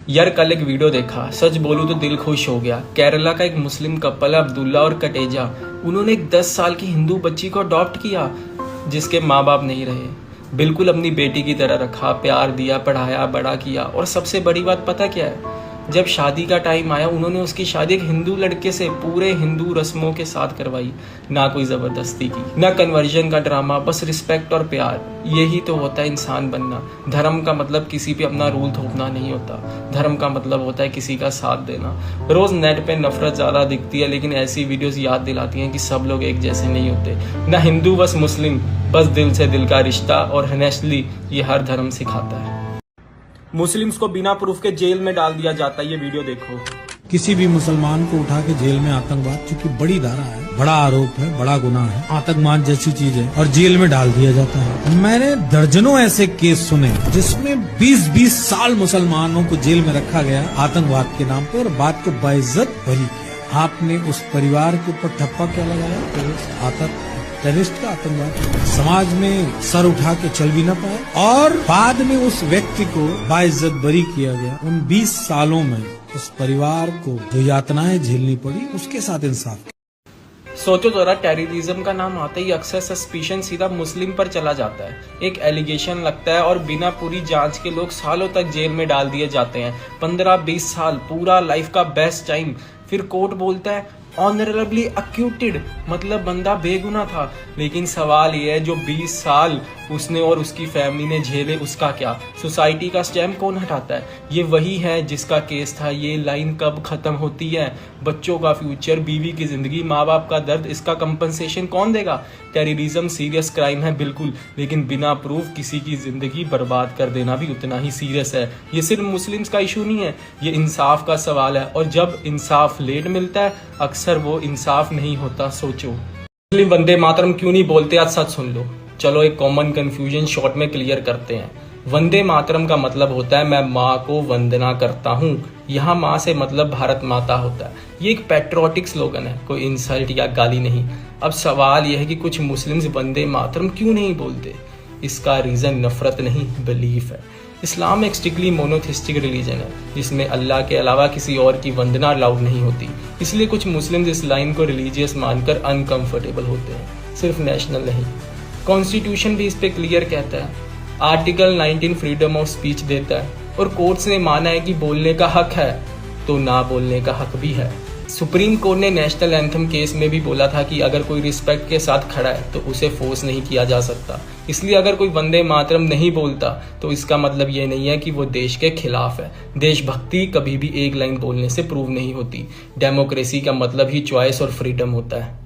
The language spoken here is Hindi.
यार कल एक वीडियो देखा, सच बोलूं तो दिल खुश हो गया। केरला का एक मुस्लिम कपल अब्दुल्ला और कटेजा, उन्होंने एक 10 साल की हिंदू बच्ची को अडॉप्ट किया जिसके माँ बाप नहीं रहे। बिल्कुल अपनी बेटी की तरह रखा, प्यार दिया, पढ़ाया, बड़ा किया। और सबसे बड़ी बात पता क्या है, जब शादी का टाइम आया उन्होंने उसकी शादी एक हिंदू लड़के से पूरे हिंदू रस्मों के साथ करवाई। ना कोई ज़बरदस्ती की, ना कन्वर्जन का ड्रामा, बस रिस्पेक्ट और प्यार। यही तो होता है इंसान बनना। धर्म का मतलब किसी पे अपना रूल थोपना नहीं होता। धर्म का मतलब होता है किसी का साथ देना। रोज़ नेट पे नफरत ज़्यादा दिखती है, लेकिन ऐसी वीडियोस याद दिलाती हैं कि सब लोग एक जैसे नहीं होते। ना हिंदू बस मुस्लिम, बस दिल से दिल का रिश्ता। और हनेस्टली ये हर धर्म सिखाता है। मुस्लिम्स को बिना प्रूफ के जेल में डाल दिया जाता है। ये वीडियो देखो। किसी भी मुसलमान को उठा के जेल में आतंकवाद, चूंकि बड़ी धारा है, बड़ा आरोप है, बड़ा गुनाह है, आतंकवाद जैसी चीज है, और जेल में डाल दिया जाता है। मैंने दर्जनों ऐसे केस सुने जिसमें 20-20 साल मुसलमानों को जेल में रखा गया आतंकवाद के नाम पर, और बात को बाइज्जत बरी किया। आपने उस परिवार के ऊपर ठप्पा क्या लगाया? टेररिस्ट का आतंकवाद। समाज में सर उठा के चल भी न पाए, और बाद में उस व्यक्ति को बाइज्जत बरी किया गया। उन 20 सालों में उस परिवार को जो यातनाएं झेलनी पड़ी, उसके साथ इंसाफ। सोचो जरा, टेररिज्म का नाम आते ही अक्सर सस्पिशन सीधा मुस्लिम पर चला जाता है। एक एलिगेशन लगता है और बिना पूरी जांच के लोग सालों तक जेल में डाल दिए जाते हैं। 15-20 साल, पूरा लाइफ का बेस्ट टाइम। फिर कोर्ट बोलता है ऑनरेबली अक्यूटेड, मतलब बंदा बेगुनाह था। लेकिन सवाल ये है, जो 20 साल उसने और उसकी फैमिली ने झेले, उसका क्या? सोसाइटी का स्टैम्प कौन हटाता है? ये वही है जिसका केस था। ये लाइन कब खत्म होती है? बच्चों का फ्यूचर, बीवी की जिंदगी, माँ बाप का दर्द, इसका कंपनसेशन कौन देगा? टेररिज्म सीरियस क्राइम है बिल्कुल, लेकिन बिना प्रूफ किसी की जिंदगी बर्बाद कर देना भी उतना ही सीरियस है। ये सिर्फ मुस्लिम्स का इशू नहीं है, ये इंसाफ का सवाल है। और जब इंसाफ लेट मिलता है, अक्सर वो इंसाफ नहीं होता। सोचो, मुस्लिम वंदे मातरम क्यों नहीं बोलते? आज सच सुन लो। चलो एक कॉमन कंफ्यूजन शॉर्ट में क्लियर करते हैं। वंदे मातरम का मतलब होता है मैं माँ को वंदना करता हूँ। यहाँ माँ से मतलब भारत माता होता है। ये एक पैट्रियोटिक स्लोगन है, कोई इंसल्ट या गाली नहीं। अब सवाल यह है कि कुछ मुस्लिम्स वंदे मातरम क्यों नहीं बोलते? इसका रीजन नफरत नहीं, बिलीफ है। इस्लाम एक स्ट्रिक्टली मोनोथिस्टिक रिलीजन है, जिसमें अल्लाह के अलावा किसी और की वंदना अलाउड नहीं होती। इसलिए कुछ मुस्लिम्स इस लाइन को रिलीजियस मानकर अनकंफर्टेबल होते हैं। सिर्फ नेशनल नहीं, कॉन्स्टिट्यूशन भी इस पे क्लियर कहता है। आर्टिकल 19 फ्रीडम ऑफ स्पीच देता है, और कोर्ट्स ने माना है कि बोलने का हक है तो ना बोलने का हक भी है। सुप्रीम कोर्ट ने नेशनल एंथम केस में भी बोला था कि अगर कोई रिस्पेक्ट के साथ खड़ा है तो उसे फोर्स नहीं किया जा सकता। इसलिए अगर कोई वंदे मातरम नहीं बोलता तो इसका मतलब ये नहीं है कि वो देश के खिलाफ है। देशभक्ति कभी भी एक लाइन बोलने से प्रूव नहीं होती। डेमोक्रेसी का मतलब ही चॉइस और फ्रीडम होता है।